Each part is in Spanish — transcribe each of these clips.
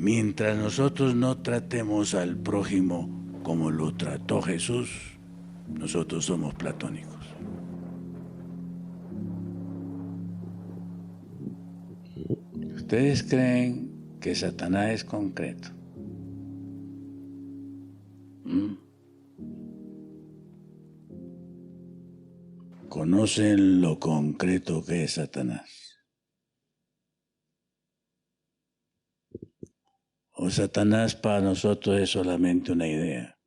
Mientras nosotros no tratemos al prójimo como lo trató Jesús, nosotros somos platónicos. Ustedes creen que Satanás es concreto. ¿Conocen lo concreto que es Satanás? ¿O Satanás para nosotros es solamente una idea?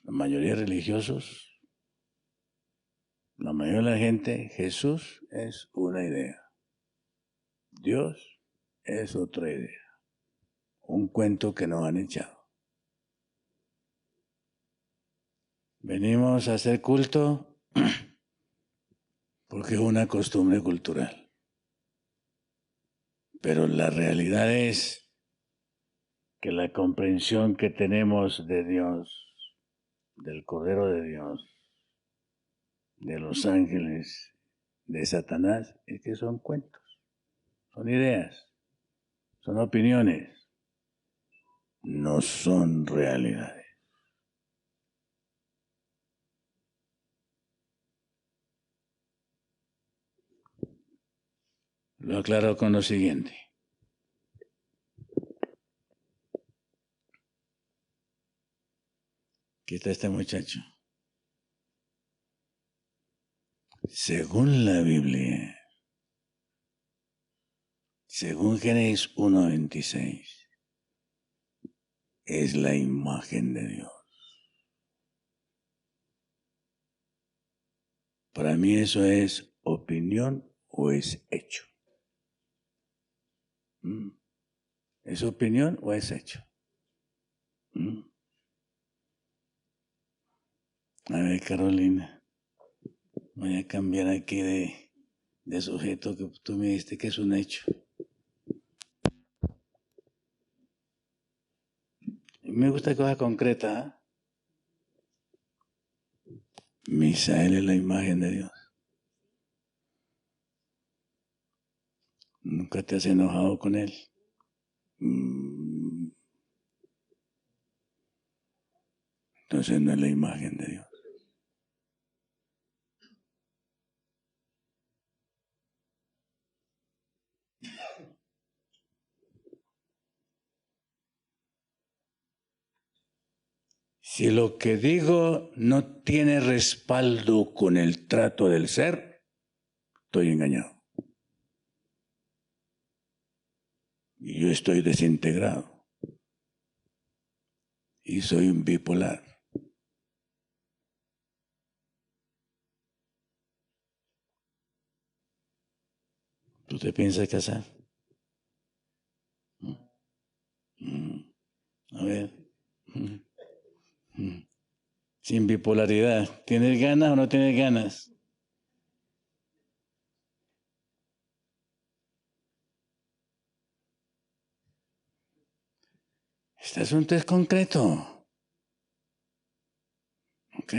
La mayoría de religiosos, la mayoría de la gente, Jesús es una idea. Dios es otra idea. Un cuento que nos han echado. Venimos a hacer culto porque es una costumbre cultural. Pero la realidad es que la comprensión que tenemos de Dios, del Cordero de Dios, de los ángeles, de Satanás, es que son cuentos, son ideas, son opiniones, no son realidades. Lo aclaro con lo siguiente. Aquí está este muchacho. Según la Biblia, según Génesis 1:26, es la imagen de Dios. Para mí eso es opinión o es hecho. ¿Es opinión o es hecho? A ver, Carolina, voy a cambiar aquí de sujeto que tú me dijiste que es un hecho. Me gusta cosa concreta. ¿Eh? Misael es la imagen de Dios. ¿Nunca te has enojado con él? Entonces no es la imagen de Dios. Si lo que digo no tiene respaldo con el trato del ser, estoy engañado. Y yo estoy desintegrado. Y soy un bipolar. ¿Tú te piensas casar? A ver. Sin bipolaridad. ¿Tienes ganas o no tienes ganas? Este asunto es concreto. ¿Ok?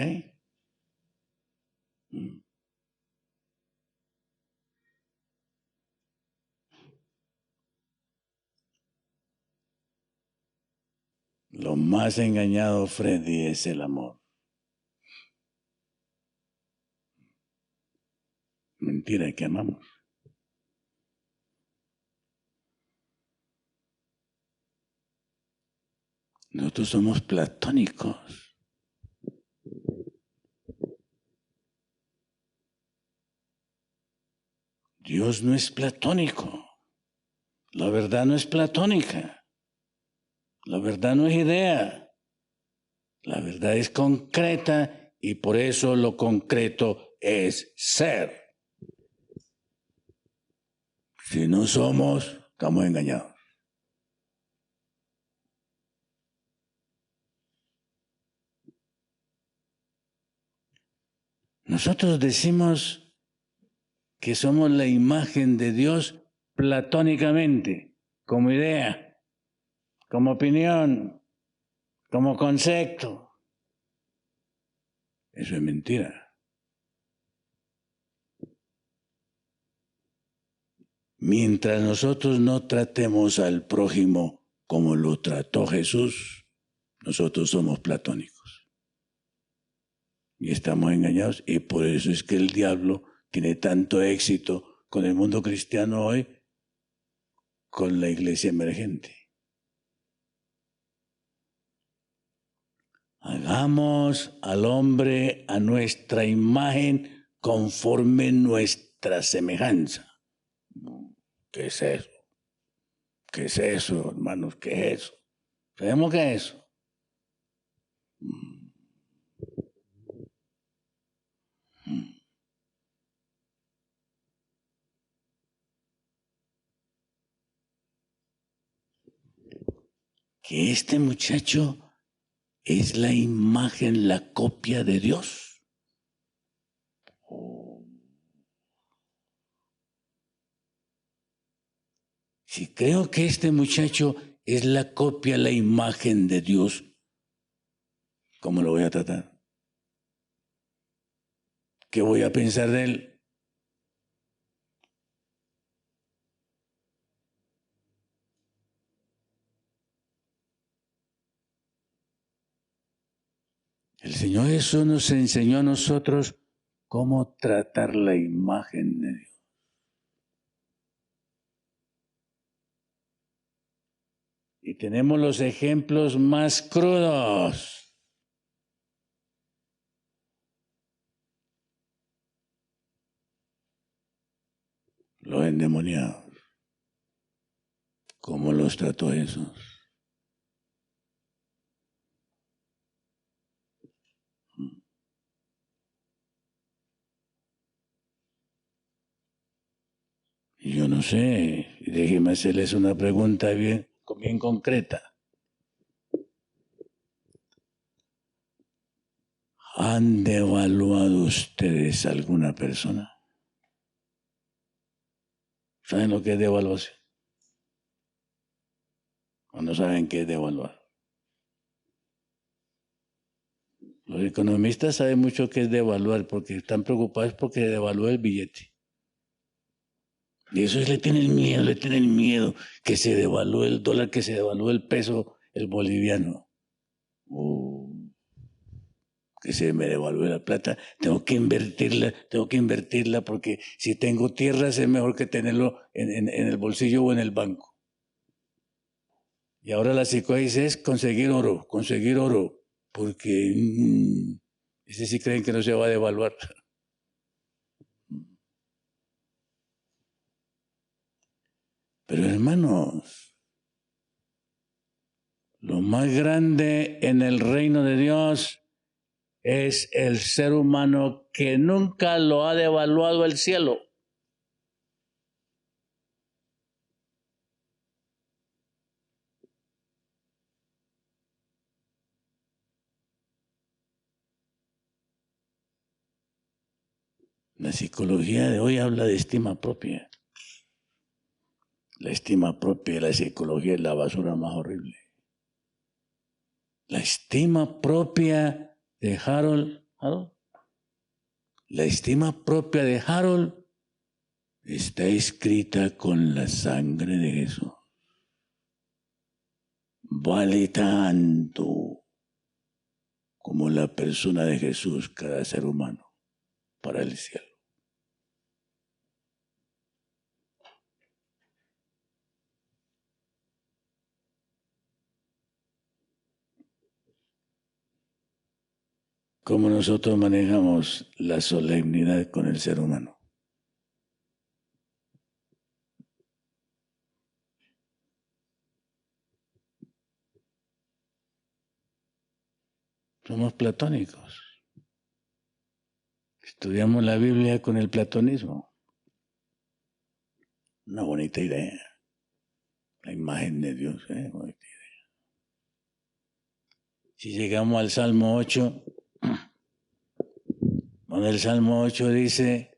Lo más engañado, Freddy, es el amor. Mentira que amamos. Nosotros somos platónicos. Dios no es platónico. La verdad no es platónica. La verdad no es idea. La verdad es concreta y por eso lo concreto es ser. Si no somos, estamos engañados. Nosotros decimos que somos la imagen de Dios platónicamente, como idea, como opinión, como concepto. Eso es mentira. Mientras nosotros no tratemos al prójimo como lo trató Jesús, nosotros somos platónicos. Y estamos engañados, y por eso es que el diablo tiene tanto éxito con el mundo cristiano hoy, con la iglesia emergente. Hagamos al hombre a nuestra imagen conforme nuestra semejanza. ¿Qué es eso? ¿Qué es eso, hermanos? ¿Qué es eso? ¿Sabemos qué es eso? Que este muchacho es la imagen, la copia de Dios. Si creo que este muchacho es la copia, la imagen de Dios, ¿cómo lo voy a tratar? ¿Qué voy a pensar de él? El Señor Jesús nos enseñó a nosotros cómo tratar la imagen de Dios. Y tenemos los ejemplos más crudos. Los endemoniados. ¿Cómo los trató Jesús? Yo no sé, déjeme hacerles una pregunta bien concreta. ¿Han devaluado ustedes a alguna persona? ¿Saben lo que es devaluación? ¿O no saben qué es devaluar? Los economistas saben mucho qué es devaluar porque están preocupados porque devalúa el billete. Y eso le tienen miedo que se devalúe el dólar, que se devalúe el peso, el boliviano. Que se me devalúe la plata, tengo que invertirla porque si tengo tierras es mejor que tenerlo en el bolsillo o en el banco. Y ahora la psicoanálisis es conseguir oro, porque ese sí creen que no se va a devaluar. Pero hermanos, lo más grande en el reino de Dios es el ser humano que nunca lo ha devaluado el cielo. La psicología de hoy habla de estima propia. La estima propia de la psicología es la basura más horrible. La estima propia de Harold. La estima propia de Harold está escrita con la sangre de Jesús. Vale tanto como la persona de Jesús, cada ser humano, para el cielo. ¿Cómo nosotros manejamos la solemnidad con el ser humano? Somos platónicos. Estudiamos la Biblia con el platonismo. Una bonita idea. La imagen de Dios, bonita idea. Si llegamos al Salmo 8, donde el Salmo 8 dice,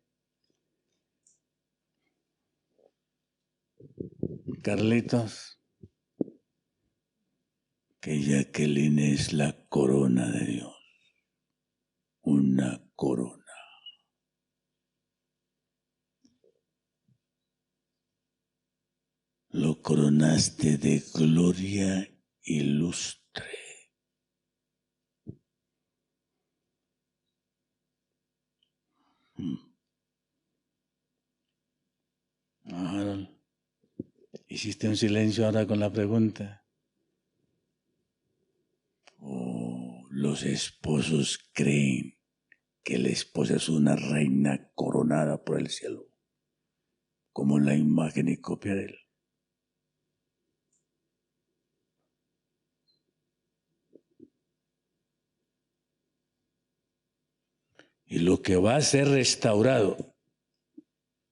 Carlitos, que Jacqueline es la corona de Dios. Una corona. lo coronaste de gloria y lustre. Ahora, hiciste un silencio ahora con la pregunta. Los esposos creen que la esposa es una reina coronada por el cielo, como la imagen y copia de él. Y lo que va a ser restaurado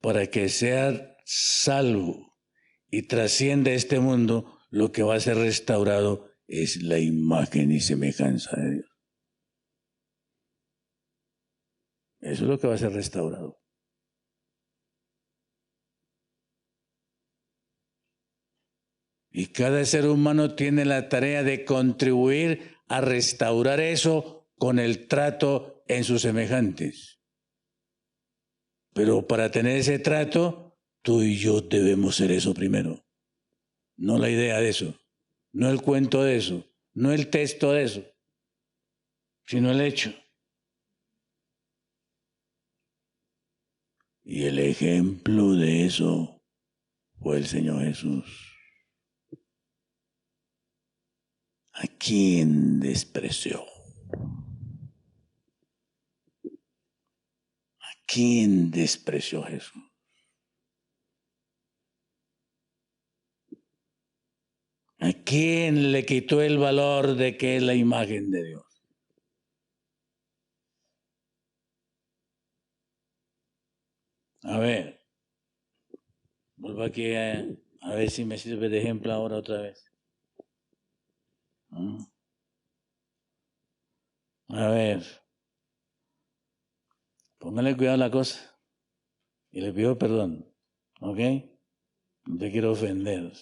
para que sea salvo y trascienda este mundo, lo que va a ser restaurado es la imagen y semejanza de Dios. Eso es lo que va a ser restaurado. Y cada ser humano tiene la tarea de contribuir a restaurar eso con el trato en sus semejantes. Pero para tener ese trato, tú y yo debemos ser eso primero. No la idea de eso, no el cuento de eso, no el texto de eso, sino el hecho. Y el ejemplo de eso fue el Señor Jesús. ¿A quién despreció? ¿A quién despreció Jesús? ¿A quién le quitó el valor de que es la imagen de Dios? A ver, vuelvo aquí a ver si me sirve de ejemplo ahora otra vez. A ver, póngale cuidado a la cosa y le pido perdón, ¿ok? No te quiero ofender.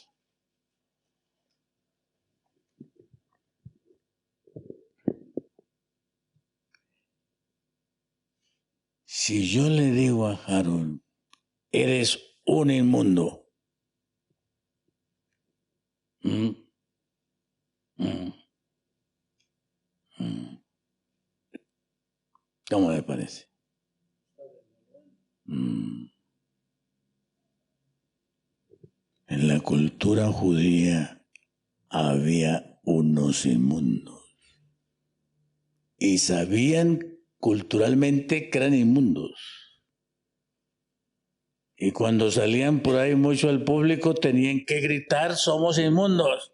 Si yo le digo a Harold, eres un inmundo, ¿cómo le parece? En la cultura judía había unos inmundos y sabían culturalmente que eran inmundos. Y cuando salían por ahí mucho al público tenían que gritar, somos inmundos.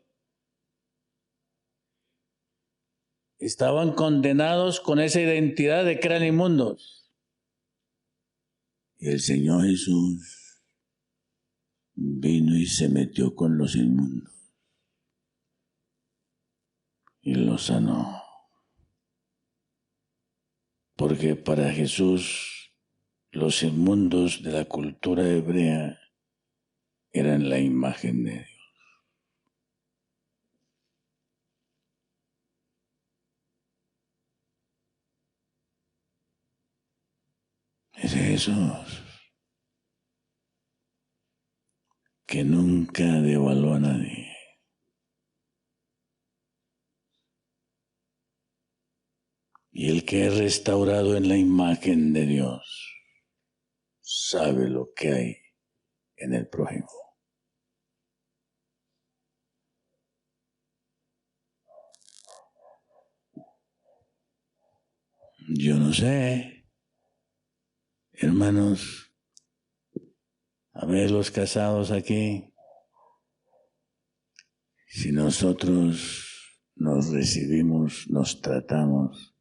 Estaban condenados con esa identidad de que eran inmundos. Y el Señor Jesús vino y se metió con los inmundos y los sanó. Porque para Jesús los inmundos de la cultura hebrea eran la imagen de Dios. Es Jesús que nunca devaluó a nadie. Y el que es restaurado en la imagen de Dios sabe lo que hay en el prójimo. Yo no sé, hermanos, a ver los casados aquí, si nosotros nos recibimos, nos tratamos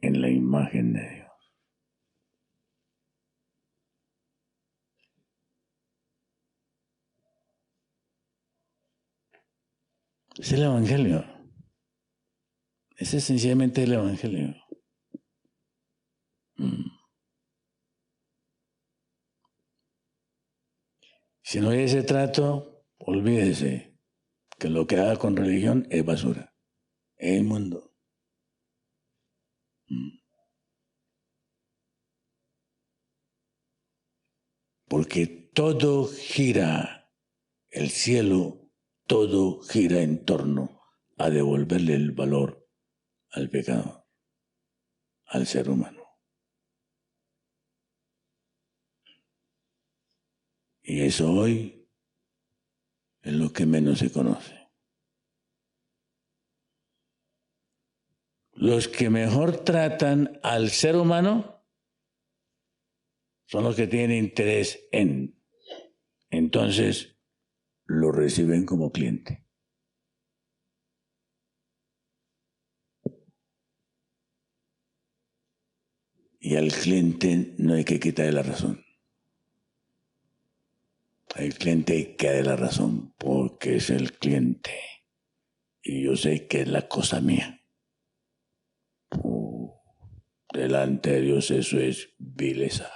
en la imagen de Dios. Es el Evangelio. Ese es sencillamente el Evangelio. Si no hay ese trato, olvídese que lo que haga con religión es basura, es inmundo. Porque todo gira el cielo todo gira en torno a devolverle el valor al pecador, al ser humano. Y eso hoy es lo que menos se conoce. Los que mejor tratan al ser humano son los que tienen interés en. Entonces, lo reciben como cliente. Y al cliente no hay que quitarle la razón. Al cliente hay que darle la razón porque es el cliente. Y yo sé que es la cosa mía. Delante de Dios eso es vileza.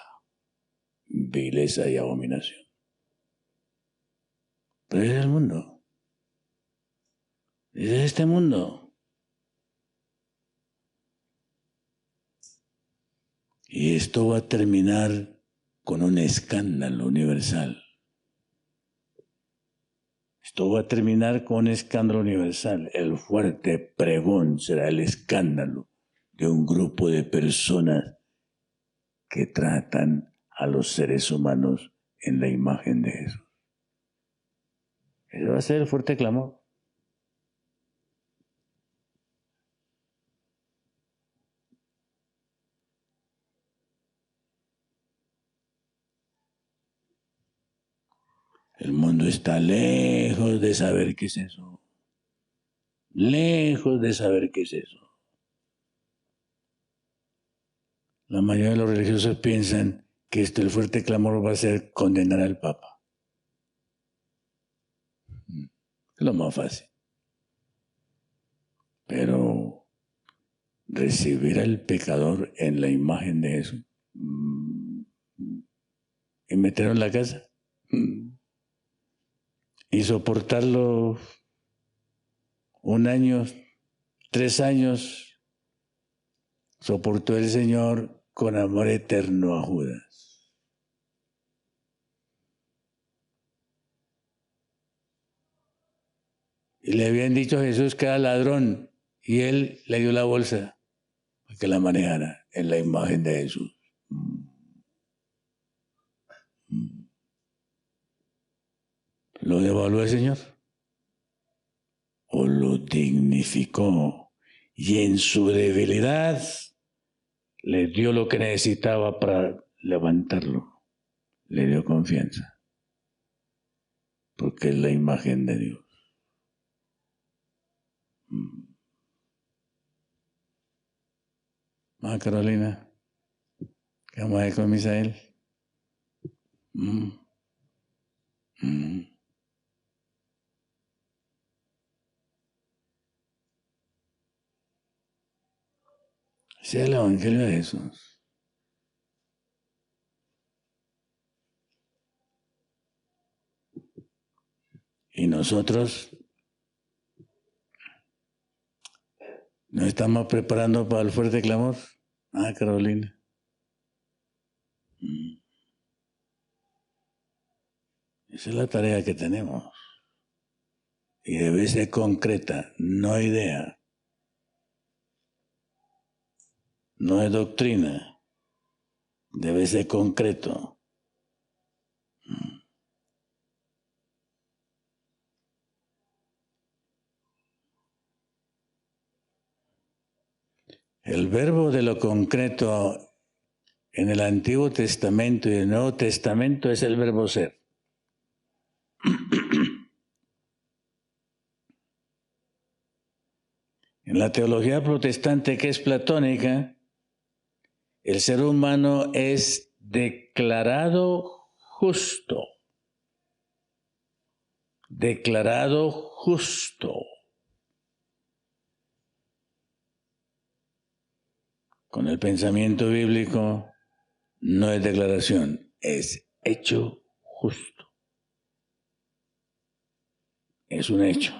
Vileza y abominación. Pero es el mundo. Es este mundo. Y esto va a terminar con un escándalo universal. Esto va a terminar con un escándalo universal. El fuerte pregón será el escándalo de un grupo de personas que tratan a los seres humanos en la imagen de Jesús. Ese va a ser el fuerte clamor. El mundo está lejos de saber qué es eso. Lejos de saber qué es eso. La mayoría de los religiosos piensan que el fuerte clamor va a ser condenar al Papa. Es lo más fácil. Pero recibir al pecador en la imagen de Jesús y meterlo en la casa y soportarlo 1 año, 3 años, soportó el Señor con amor eterno a Judas. Y le habían dicho a Jesús que era ladrón y él le dio la bolsa para que la manejara en la imagen de Jesús. ¿Lo devaluó el Señor? ¿O lo dignificó? Y en su debilidad le dio lo que necesitaba para levantarlo. Le dio confianza. Porque es la imagen de Dios. Carolina, ¿qué vamos a hacer con Misael? Sea el Evangelio de Jesús. Y nosotros nos estamos preparando para el fuerte clamor. Carolina. Esa es la tarea que tenemos. Y debe ser concreta, no idea. No es doctrina. Debe ser concreto. El verbo de lo concreto en el Antiguo Testamento y el Nuevo Testamento es el verbo ser. En la teología protestante, que es platónica, el ser humano es declarado justo. Declarado justo. Con el pensamiento bíblico no es declaración, es hecho justo. Es un hecho.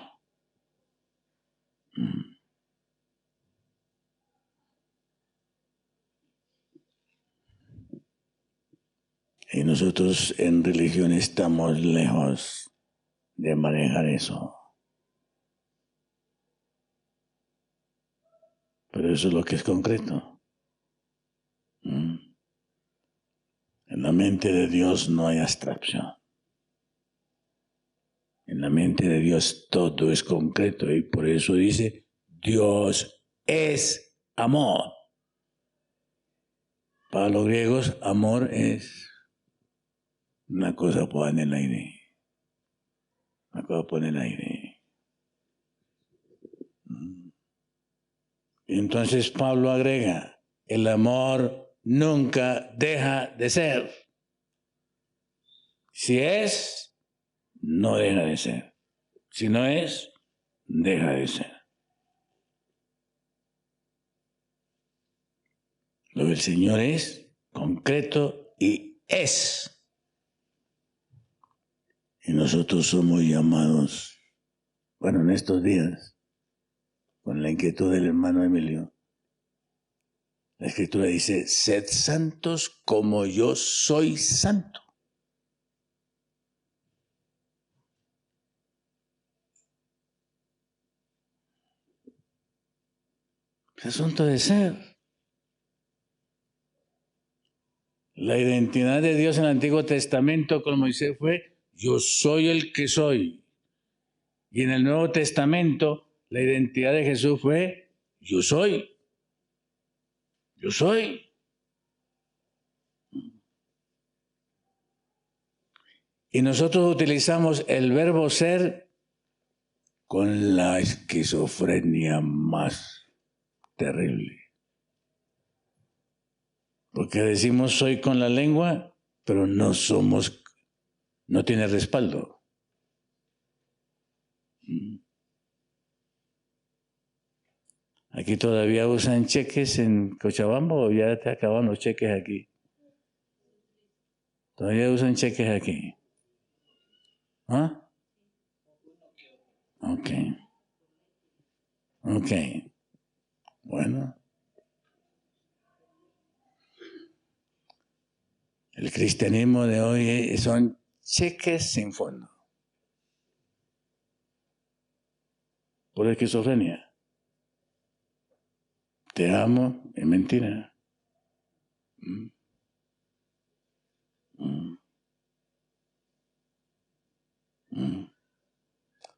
Y nosotros en religión estamos lejos de manejar eso. Pero eso es lo que es concreto. En la mente de Dios no hay abstracción. En la mente de Dios todo es concreto y por eso dice, Dios es amor. Para los griegos, amor es una cosa puesta en el aire. Una cosa puesta en el aire. Y entonces Pablo agrega, el amor nunca deja de ser. Si es, no deja de ser. Si no es, deja de ser. Lo del Señor es concreto y es. Y nosotros somos llamados, bueno, en estos días, con la inquietud del hermano Emilio, la Escritura dice, sed santos como yo soy santo. Es asunto de ser. La identidad de Dios en el Antiguo Testamento con Moisés fue, yo soy el que soy. Y en el Nuevo Testamento, la identidad de Jesús fue, yo soy. Yo soy. Y nosotros utilizamos el verbo ser con la esquizofrenia más terrible. Porque decimos soy con la lengua, pero no somos, no tiene respaldo. Aquí todavía usan cheques en Cochabamba o ya te acaban los cheques aquí. Todavía usan cheques aquí. ¿Ah? Ok. Ok. Bueno. El cristianismo de hoy son cheques sin fondo. Por esquizofrenia. Te amo, es mentira.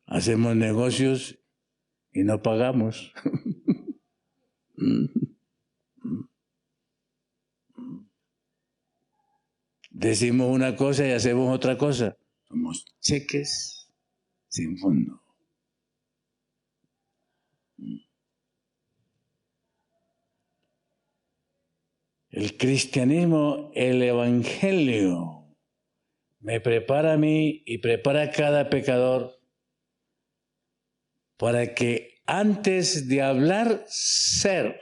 Hacemos negocios y no pagamos. Decimos una cosa y hacemos otra cosa. Somos cheques sin fondo. El cristianismo, el evangelio, me prepara a mí y prepara a cada pecador para que antes de hablar, ser.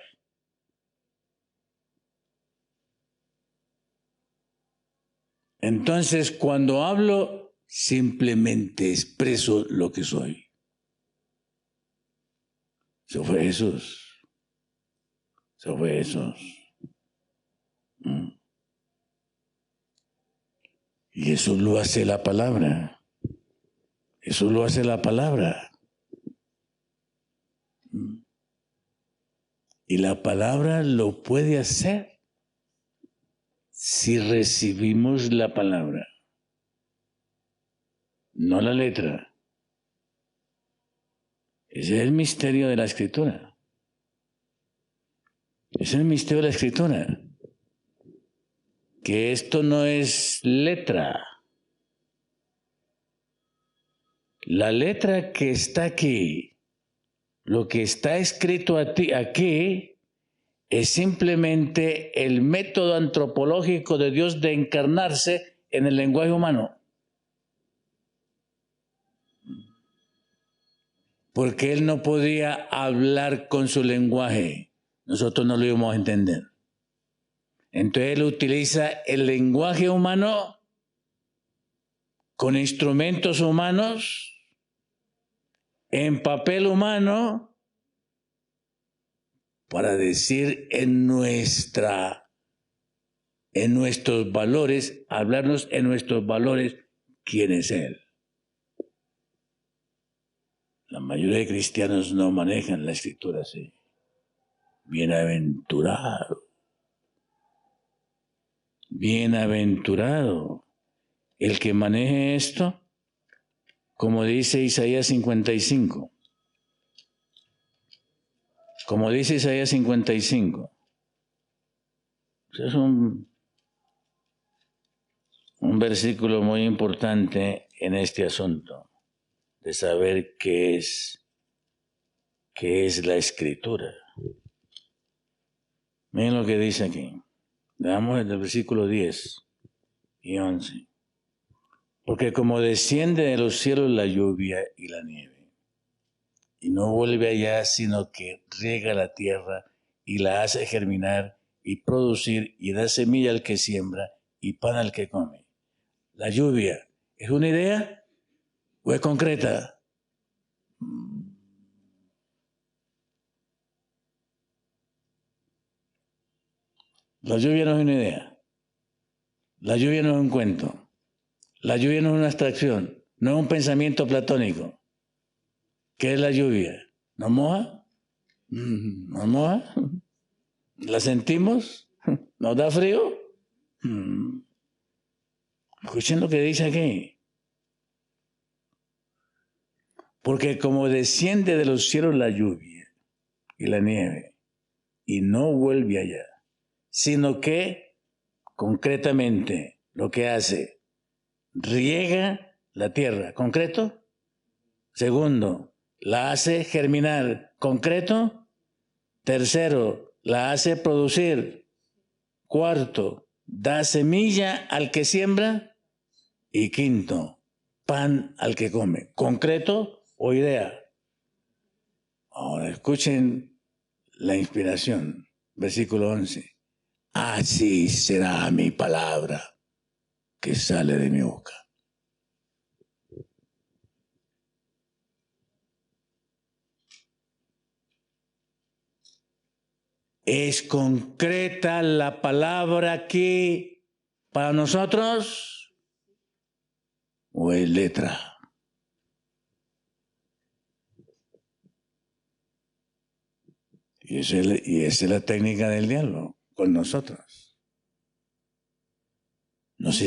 Entonces, cuando hablo, simplemente expreso lo que soy. Eso fue Jesús. Eso fue Jesús. Y eso lo hace la palabra. Eso lo hace la palabra. Y la palabra lo puede hacer si recibimos la palabra. No la letra. Ese es el misterio de la Escritura. Ese es el misterio de la Escritura. Que esto no es letra. La letra que está aquí, lo que está escrito aquí, es simplemente el método antropológico de Dios de encarnarse en el lenguaje humano. Porque Él no podía hablar con su lenguaje. Nosotros no lo íbamos a entender. Entonces Él utiliza el lenguaje humano con instrumentos humanos, en papel humano, para decir en nuestros valores, hablarnos en nuestros valores quién es Él. La mayoría de cristianos no manejan la escritura así. Bienaventurado. Bienaventurado el que maneje esto, como dice Isaías 55. Como dice Isaías 55. Es un versículo muy importante en este asunto de saber qué es la escritura. Miren lo que dice aquí. Leamos el versículo 10 y 11. Porque como desciende de los cielos la lluvia y la nieve, y no vuelve allá, sino que riega la tierra y la hace germinar y producir y da semilla al que siembra y pan al que come. La lluvia, ¿es una idea o es concreta? La lluvia no es una idea. La lluvia no es un cuento. La lluvia no es una abstracción. No es un pensamiento platónico. ¿Qué es la lluvia? ¿Nos moja? ¿Nos moja? ¿La sentimos? ¿Nos da frío? Escuchen lo que dice aquí. Porque como desciende de los cielos la lluvia y la nieve, y no vuelve allá, sino que concretamente lo que hace, riega la tierra, concreto. Segundo, la hace germinar, concreto. Tercero, la hace producir. Cuarto, da semilla al que siembra. Y quinto, pan al que come, concreto o idea. Ahora escuchen la inspiración, versículo 11. Así será mi palabra que sale de mi boca. ¿Es concreta la palabra aquí para nosotros o es letra? Y esa es la técnica del diálogo con nosotros. Nos ha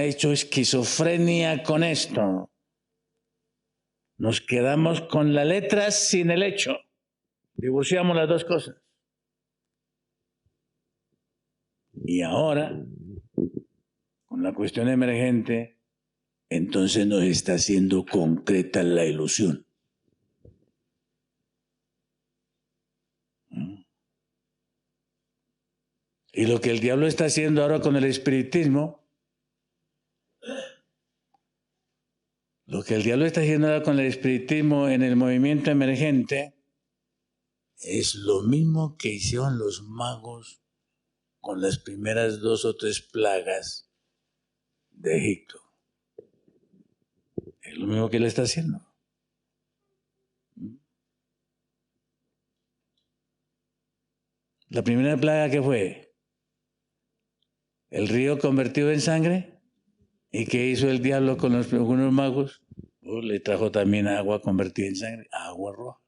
hecho esquizofrenia con esto. Nos quedamos con la letra sin el hecho. Divorciamos las dos cosas. Y ahora, con la cuestión emergente, entonces nos está haciendo concreta la ilusión. Y lo que el diablo está haciendo ahora con el espiritismo, en el movimiento emergente, es lo mismo que hicieron los magos con las primeras 2 o 3 plagas de Egipto. Es lo mismo que él está haciendo. La primera plaga, ¿qué fue? El río convertido en sangre. ¿Y qué hizo el diablo con algunos magos? Le trajo también agua convertida en sangre, agua roja.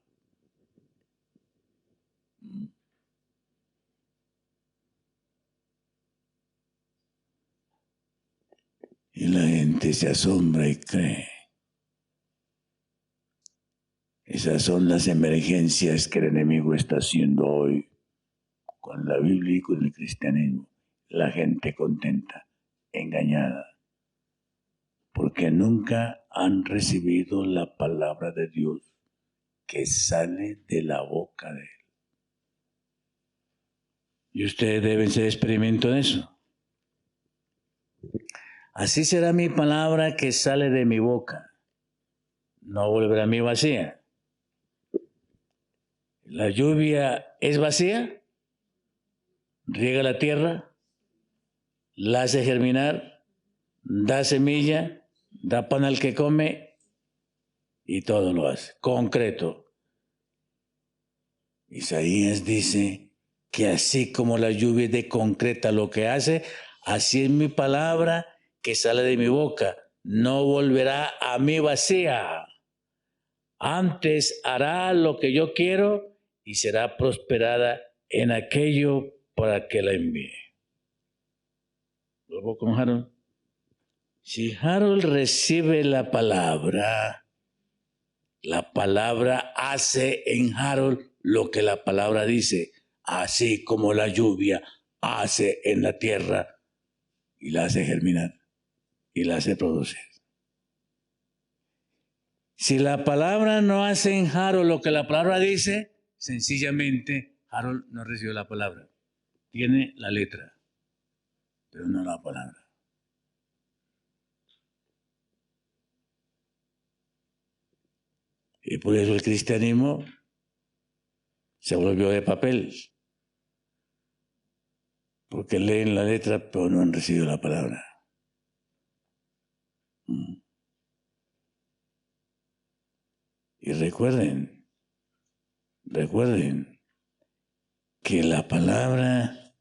Y la gente se asombra y cree. Esas son las emergencias que el enemigo está haciendo hoy con la Biblia y con el cristianismo. La gente contenta, engañada, porque nunca han recibido la palabra de Dios que sale de la boca de Él. Y ustedes deben ser experimento de eso. Así será mi palabra que sale de mi boca. No volverá a mí vacía. La lluvia es vacía, riega la tierra, la hace germinar, da semilla, da pan al que come y todo lo hace. Concreto. Isaías dice que así como la lluvia es de concreta lo que hace, así es mi palabra que sale de mi boca. no volverá a mí vacía. Antes hará lo que yo quiero y será prosperada en aquello para que la envíe. Luego con Harold. Si Harold recibe la palabra hace en Harold lo que la palabra dice, así como la lluvia hace en la tierra y la hace germinar y la hace producir. Si la palabra no hace en Harold lo que la palabra dice, sencillamente Harold no recibió la palabra. Tiene la letra, pero no la palabra. Y por eso el cristianismo se volvió de papel. Porque leen la letra, pero no han recibido la palabra. Y recuerden que la palabra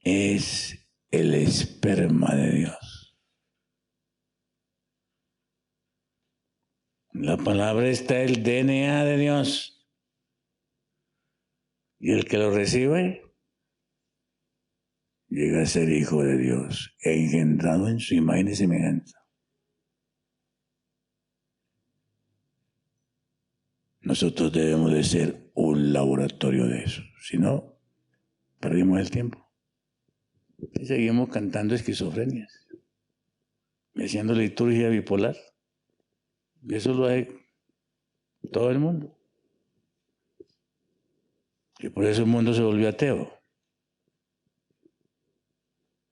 es el esperma de Dios. En la palabra está el DNA de Dios. Y el que lo recibe llega a ser hijo de Dios, engendrado en su imagen y semejanza. Nosotros debemos de ser un laboratorio de eso. Si no, perdimos el tiempo. Y seguimos cantando esquizofrenias, haciendo liturgia bipolar. Y eso lo hace todo el mundo. Y por eso el mundo se volvió ateo.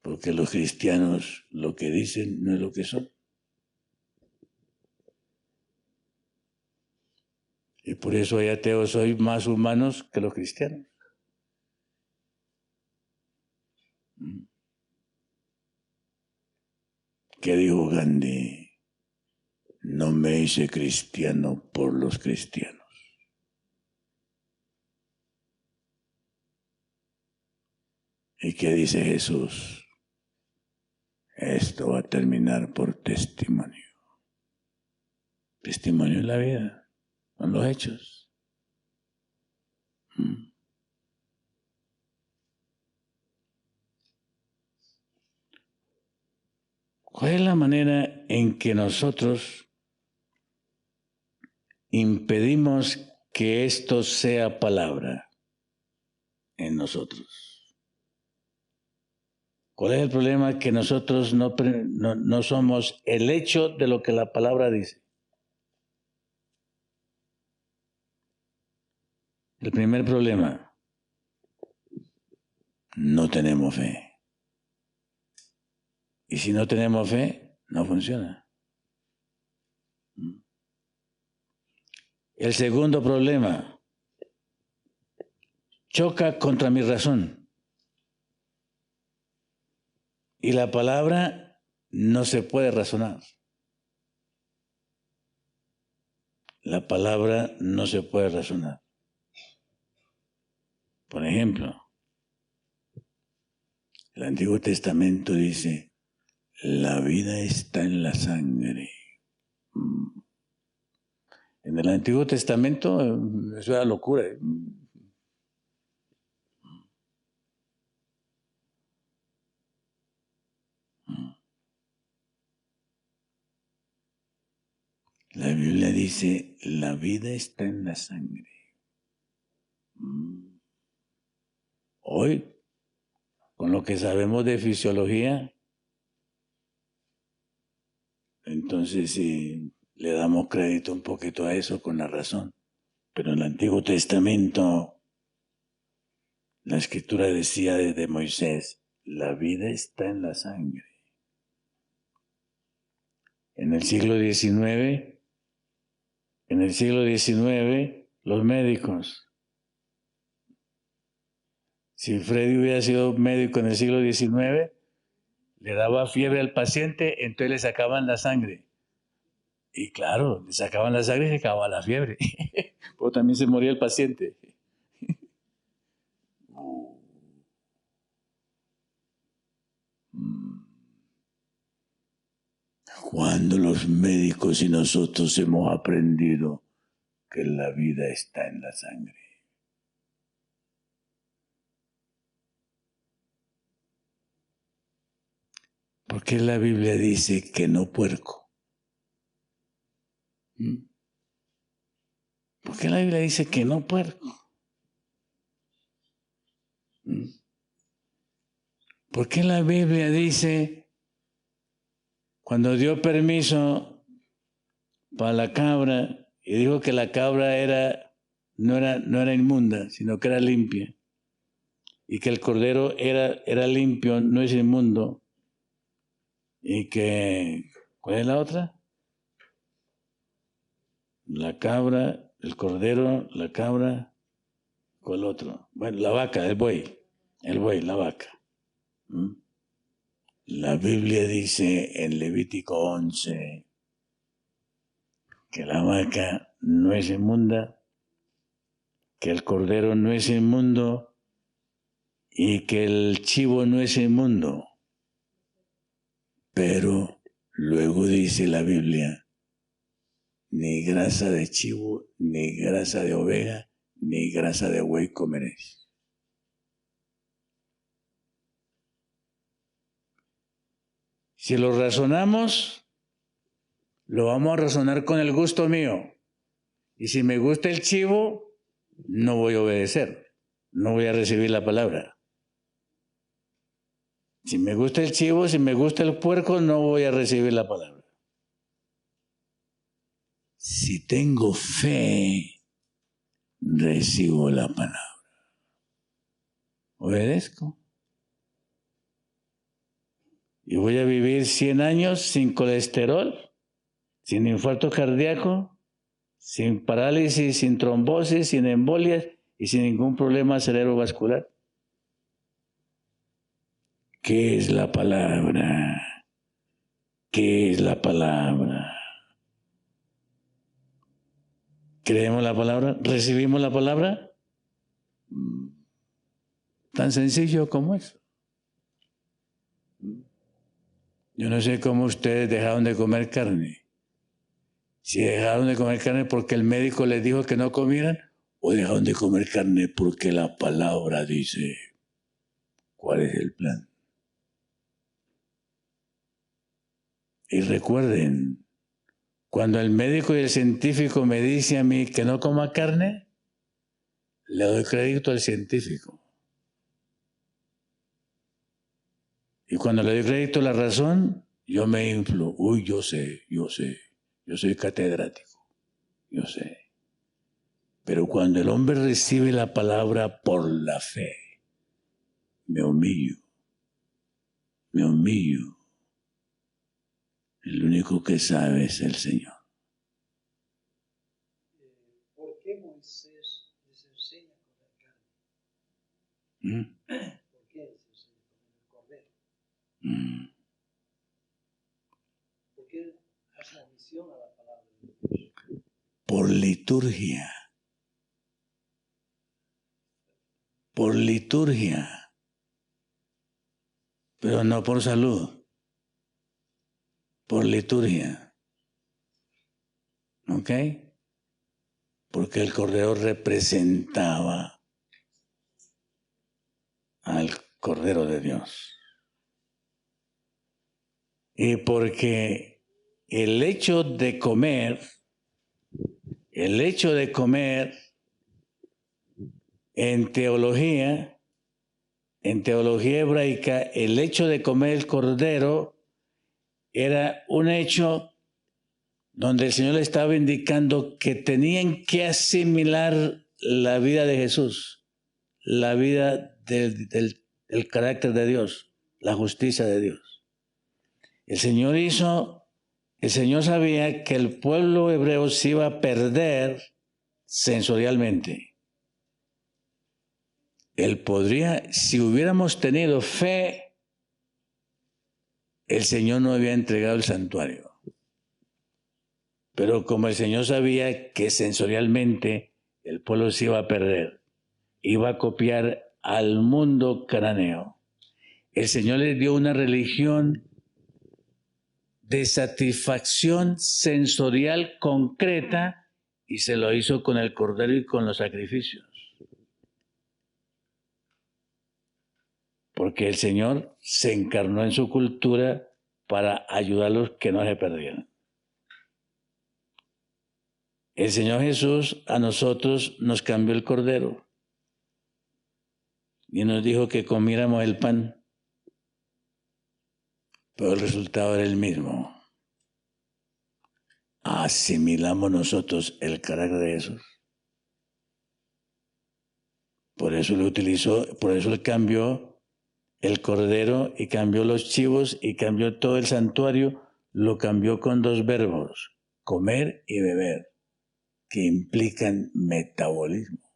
Porque los cristianos lo que dicen no es lo que son. Y por eso hay ateos hoy más humanos que los cristianos. ¿Qué dijo Gandhi? No me hice cristiano por los cristianos. ¿Y qué dice Jesús? Esto va a terminar por testimonio. Testimonio en la vida, son los hechos. ¿Cuál es la manera en que nosotros impedimos que esto sea palabra en nosotros? ¿Cuál es el problema? Que nosotros no somos el hecho de lo que la palabra dice. El primer problema, no tenemos fe. Y si no tenemos fe, no funciona. El segundo problema, choca contra mi razón. Y la palabra no se puede razonar. La palabra no se puede razonar. Por ejemplo, el Antiguo Testamento dice, la vida está en la sangre. En el Antiguo Testamento eso era locura. La Biblia dice, la vida está en la sangre. Hoy, con lo que sabemos de fisiología, entonces sí le damos crédito un poquito a eso con la razón. Pero en el Antiguo Testamento, la Escritura decía desde Moisés, la vida está en la sangre. En el siglo XIX, los médicos, si Freddy hubiera sido médico en el siglo XIX, le daba fiebre al paciente, entonces le sacaban la sangre. Y claro, le sacaban la sangre y se acababa la fiebre. Pero también se moría el paciente. Cuando los médicos y nosotros hemos aprendido que la vida está en la sangre. ¿Por qué la Biblia dice que no puerco? ¿Por qué la Biblia dice que no puerco? ¿Por qué la Biblia dice, cuando dio permiso para la cabra y dijo que la cabra no era inmunda, sino que era limpia, y que el cordero era limpio, no es inmundo, y que, ¿cuál es la otra? La cabra, el cordero, la cabra, ¿cuál otro? Bueno, la vaca, el buey, la vaca. La Biblia dice en Levítico 11 que la vaca no es inmunda, que el cordero no es inmundo y que el chivo no es inmundo. Pero luego dice la Biblia, ni grasa de chivo, ni grasa de oveja, ni grasa de buey comeréis. Si lo razonamos, lo vamos a razonar con el gusto mío. Y si me gusta el chivo, no voy a obedecer, no voy a recibir la palabra. Si me gusta el chivo, si me gusta el puerco, no voy a recibir la palabra. Si tengo fe, recibo la palabra. Obedezco. Y voy a vivir 100 años sin colesterol, sin infarto cardíaco, sin parálisis, sin trombosis, sin embolias y sin ningún problema cerebrovascular. ¿Qué es la palabra? ¿Qué es la palabra? ¿Creemos la palabra? ¿Recibimos la palabra? Tan sencillo como eso. Yo no sé cómo ustedes dejaron de comer carne. Si dejaron de comer carne porque el médico les dijo que no comieran, o dejaron de comer carne porque la palabra dice cuál es el plan. Y recuerden, cuando el médico y el científico me dicen a mí que no coma carne, le doy crédito al científico. Y cuando le doy crédito a la razón, yo me inflo. Uy, yo sé, yo soy catedrático, yo sé. Pero cuando el hombre recibe la palabra por la fe, me humillo. El único que sabe es el Señor. ¿Por qué Moisés les enseña a comer carne? ¿Por qué les enseña a comer cordero? ¿Por qué hace omisión a la palabra de Dios? Por liturgia. Pero no por salud. Por liturgia. ¿Ok? Porque el cordero representaba al Cordero de Dios. Y porque el hecho de comer en teología hebraica, el hecho de comer el cordero era un hecho donde el Señor le estaba indicando que tenían que asimilar la vida de Jesús, la vida del carácter de Dios, la justicia de Dios. El Señor sabía que el pueblo hebreo se iba a perder sensorialmente. Él podría, si hubiéramos tenido fe, el Señor no había entregado el santuario. Pero como el Señor sabía que sensorialmente el pueblo se iba a perder, iba a copiar al mundo cananeo, el Señor les dio una religión de satisfacción sensorial concreta y se lo hizo con el cordero y con los sacrificios. Porque el Señor se encarnó en su cultura para ayudar a los que no se perdieran. El Señor Jesús a nosotros nos cambió el cordero y nos dijo que comiéramos el pan, pero el resultado era el mismo. Asimilamos nosotros el carácter de Jesús. Por eso le utilizó, por eso le cambió el cordero y cambió los chivos y cambió todo el santuario, lo cambió con dos verbos, comer y beber, que implican metabolismo.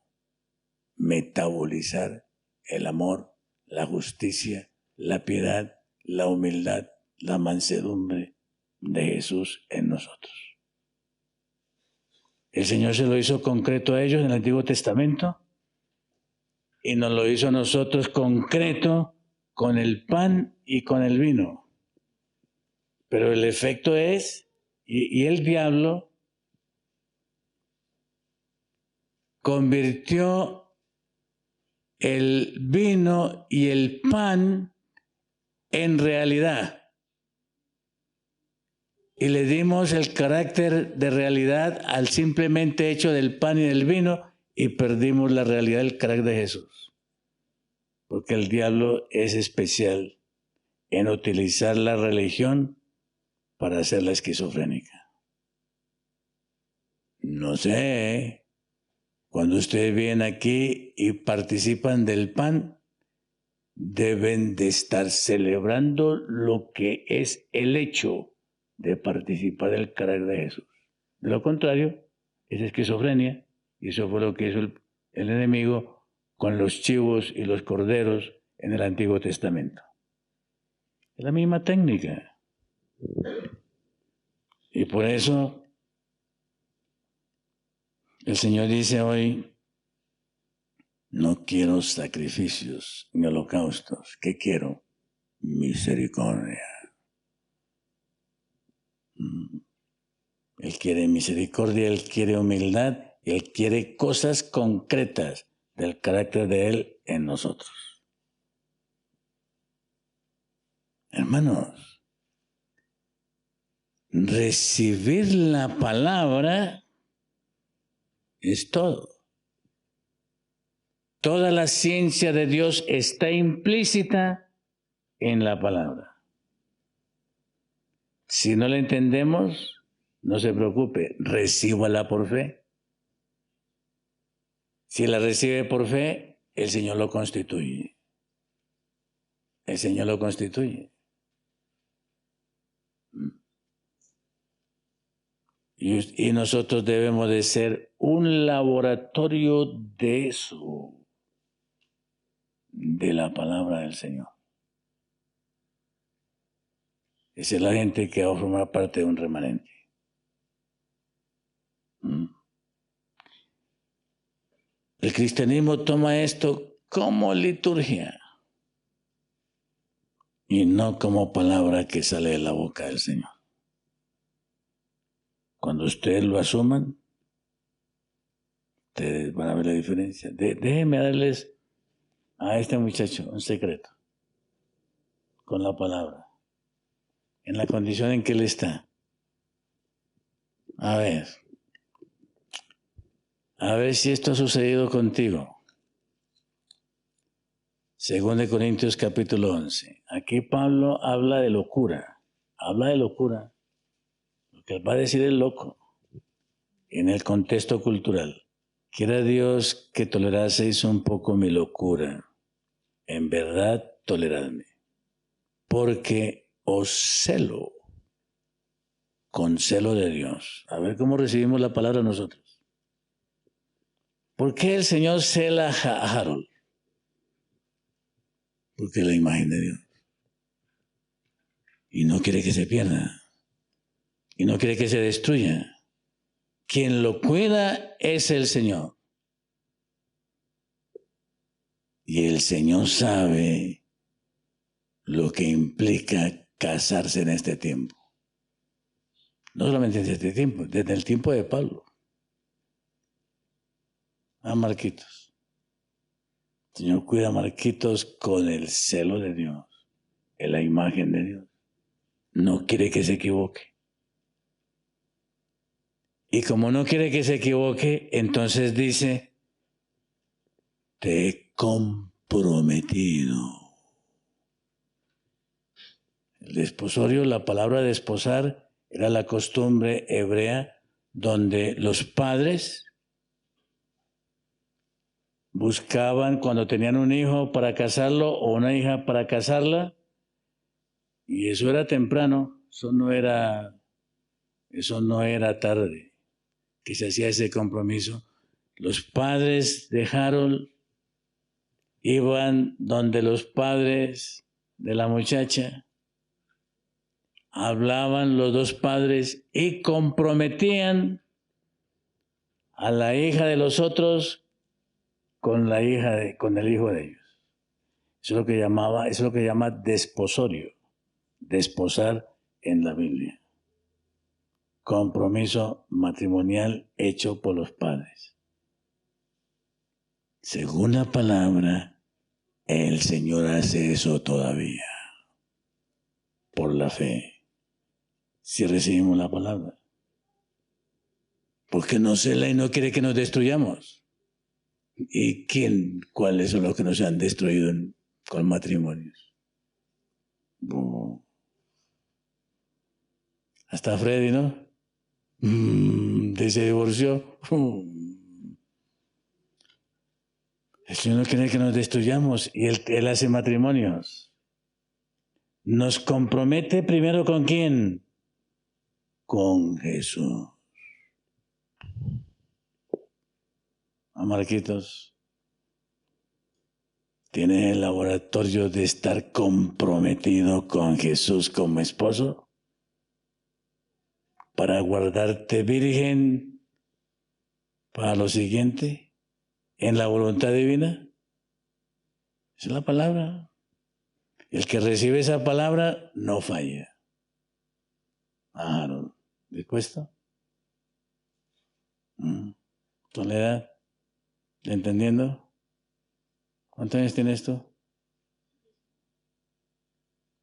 Metabolizar el amor, la justicia, la piedad, la humildad, la mansedumbre de Jesús en nosotros. El Señor se lo hizo concreto a ellos en el Antiguo Testamento y nos lo hizo a nosotros concreto con el pan y con el vino. Pero el efecto es, y el diablo convirtió el vino y el pan en realidad. Y le dimos el carácter de realidad al simplemente hecho del pan y del vino y perdimos la realidad del carácter de Jesús. Porque el diablo es especial en utilizar la religión para hacerla esquizofrénica. No sé, cuando ustedes vienen aquí y participan del pan, deben de estar celebrando lo que es el hecho de participar del carácter de Jesús. De lo contrario, es esquizofrenia, y eso fue lo que hizo el enemigo con los chivos y los corderos en el Antiguo Testamento. Es la misma técnica. Y por eso el Señor dice hoy, no quiero sacrificios ni holocaustos. ¿Qué quiero? Misericordia. Él quiere misericordia, Él quiere humildad, Él quiere cosas concretas del carácter de Él en nosotros. Hermanos, recibir la palabra es todo. Toda la ciencia de Dios está implícita en la palabra. Si no la entendemos, no se preocupe, recíbala por fe. Si la recibe por fe, el Señor lo constituye. El Señor lo constituye. Y nosotros debemos de ser un laboratorio de eso, de la palabra del Señor. Esa es la gente que va a formar parte de un remanente. El cristianismo toma esto como liturgia y no como palabra que sale de la boca del Señor. Cuando ustedes lo asuman, ustedes van a ver la diferencia. Déjenme darles a este muchacho un secreto con la palabra, en la condición en que él está. A ver si esto ha sucedido contigo. 2 Corintios capítulo 11. Aquí Pablo habla de locura. Lo que él va a decir es loco en el contexto cultural. Quiera Dios que toleraseis un poco mi locura. En verdad, toleradme. Porque os celo con celo de Dios. A ver cómo recibimos la palabra nosotros. ¿Por qué el Señor cela a Harold? Porque es la imagen de Dios. Y no quiere que se pierda. Y no quiere que se destruya. Quien lo cuida es el Señor. Y el Señor sabe lo que implica casarse en este tiempo. No solamente desde este tiempo, desde el tiempo de Pablo. A Marquitos. El Señor cuida a Marquitos con el celo de Dios, en la imagen de Dios. No quiere que se equivoque. Y como no quiere que se equivoque, entonces dice, te he comprometido. El desposorio, la palabra desposar, era la costumbre hebrea donde los padres buscaban cuando tenían un hijo para casarlo o una hija para casarla, y eso era temprano, eso no era tarde, que se hacía ese compromiso. Los padres de Harold iban donde los padres de la muchacha, hablaban los dos padres y comprometían a la hija de los otros con el hijo de ellos. Eso es lo que llama desposorio, desposar en la Biblia. Compromiso matrimonial hecho por los padres. Según la palabra, el Señor hace eso todavía, por la fe, si recibimos la palabra. Porque nos cela y no quiere que nos destruyamos. ¿Y cuáles son los que nos han destruido con matrimonios? Hasta Freddy, ¿no? Se divorció. El Señor no quiere que nos destruyamos y Él hace matrimonios. Nos compromete primero ¿con quién? Con Jesús. A Marquitos, ¿tiene el laboratorio de estar comprometido con Jesús como esposo? Para guardarte virgen para lo siguiente, en la voluntad divina. Esa es la palabra. El que recibe esa palabra no falla. Harold, ¿dispuesto? Soledad, ¿entendiendo? ¿Cuántos años tienes tú?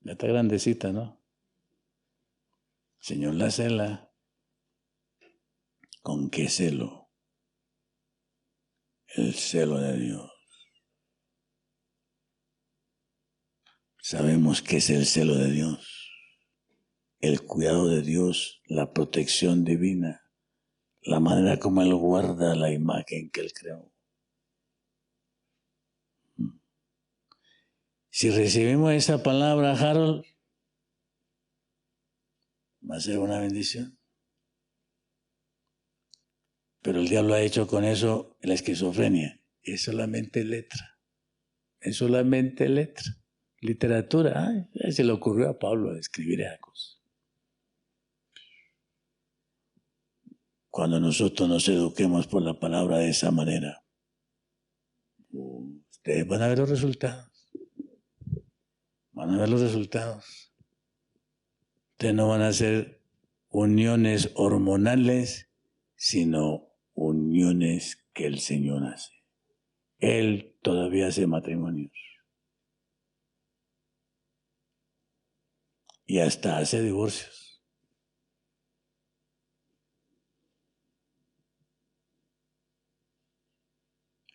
Ya está grandecita, ¿no? Señor la cela. ¿Con qué celo? El celo de Dios. Sabemos que es el celo de Dios, el cuidado de Dios, la protección divina, la manera como Él guarda la imagen que Él creó. Si recibimos esa palabra, Harold, va a ser una bendición. Pero el diablo ha hecho con eso la esquizofrenia. Es solamente letra. Es solamente letra. Literatura. Se le ocurrió a Pablo escribir esas cosas. Cuando nosotros nos eduquemos por la palabra de esa manera, ustedes van a ver los resultados. Van a ver los resultados. Ustedes no van a hacer uniones hormonales, sino uniones que el Señor hace. Él todavía hace matrimonios. Y hasta hace divorcios.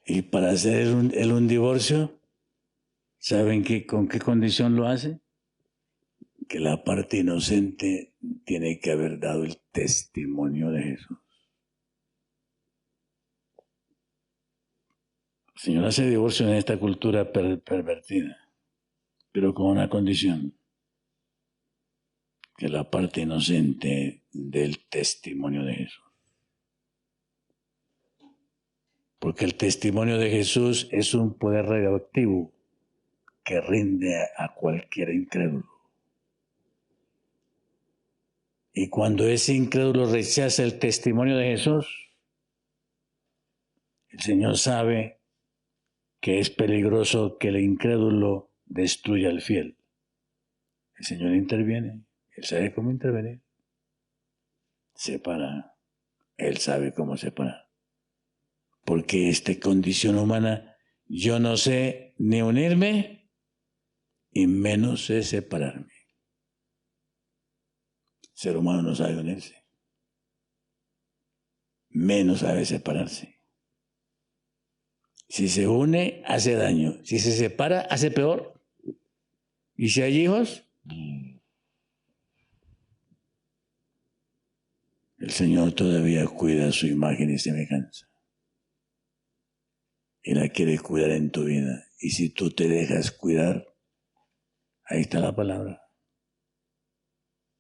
Y para hacer un divorcio, ¿saben con qué condición lo hace? Que la parte inocente tiene que haber dado el testimonio de Jesús. El Señor hace divorcio en esta cultura pervertida, pero con una condición: que la parte inocente del testimonio de Jesús. Porque el testimonio de Jesús es un poder radioactivo que rinde a cualquier incrédulo. Y cuando ese incrédulo rechaza el testimonio de Jesús, el Señor sabe que es peligroso que el incrédulo destruya al fiel. El Señor interviene. Él sabe cómo intervenir. separa. Él sabe cómo separar. Porque esta condición humana, yo no sé ni unirme y menos sé separarme. El ser humano no sabe unirse. Menos sabe separarse. Si se une, hace daño. Si se separa, hace peor. Y si hay hijos, el Señor todavía cuida su imagen y semejanza. Y la quiere cuidar en tu vida. Y si tú te dejas cuidar, ahí está la palabra.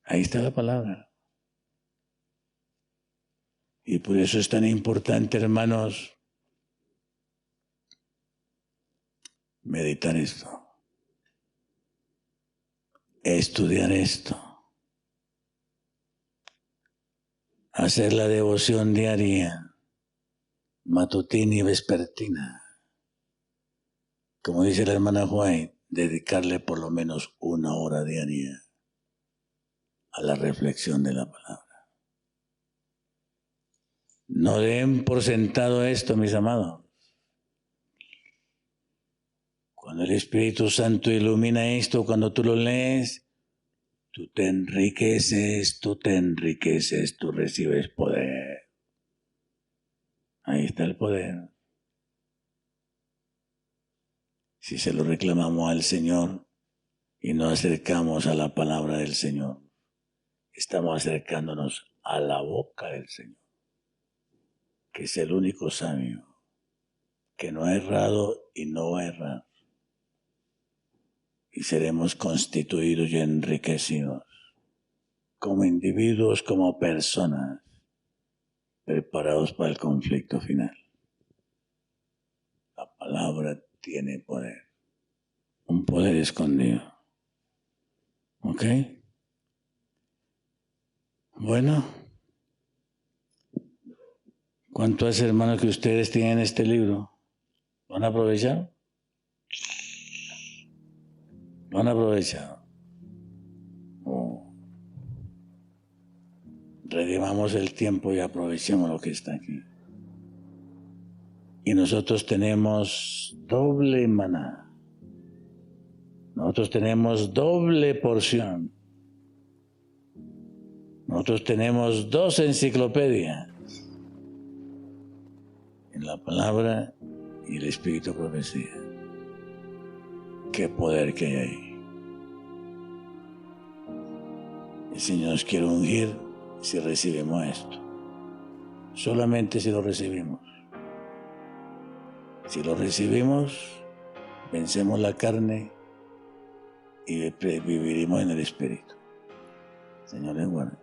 Ahí está la palabra. Y por eso es tan importante, hermanos, meditar esto. Estudiar esto. Hacer la devoción diaria, matutina y vespertina. Como dice la hermana White, dedicarle por lo menos 1 hora diaria a la reflexión de la palabra. No den por sentado esto, mis amados. Cuando el Espíritu Santo ilumina esto, cuando tú lo lees, tú te enriqueces, tú recibes poder. Ahí está el poder. Si se lo reclamamos al Señor y nos acercamos a la palabra del Señor, estamos acercándonos a la boca del Señor, que es el único sabio, que no ha errado y no va a errar. Y seremos constituidos y enriquecidos como individuos, como personas, preparados para el conflicto final. La palabra tiene poder, un poder escondido. ¿Ok? Bueno, ¿cuánto hace, hermanos, que ustedes tienen este libro? ¿Lo han aprovechado? ¿Lo han aprovechado? Redimamos el tiempo y aprovechemos lo que está aquí. Y nosotros tenemos doble maná. Nosotros tenemos doble porción. Nosotros tenemos 2 enciclopedias. En la palabra y el espíritu profecía. Qué poder que hay ahí. El Señor nos quiere ungir si recibimos esto. Solamente si lo recibimos. Si lo recibimos, vencemos la carne y viviremos en el espíritu. Señor les guarde.